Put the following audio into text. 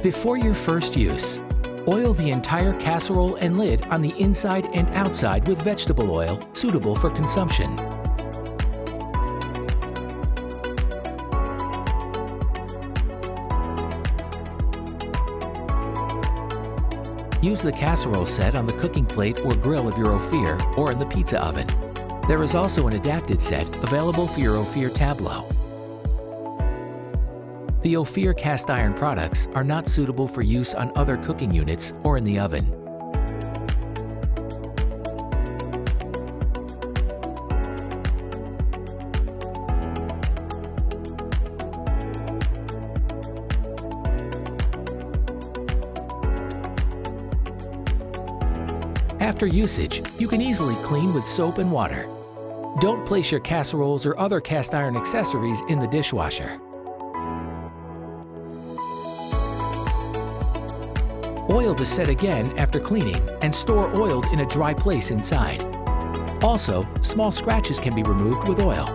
Before your first use, oil the entire casserole and lid on the inside and outside with vegetable oil suitable for consumption. Use the casserole set on the cooking plate or grill of your OFYR or in the pizza oven. There is also an adapted set available for your OFYR tableau. The OFYR cast iron products are not suitable for use on other cooking units or in the oven. After usage, you can easily clean with soap and water. Don't place your casseroles or other cast iron accessories in the dishwasher. Oil the set again after cleaning and store oiled in a dry place inside. Also, small scratches can be removed with oil.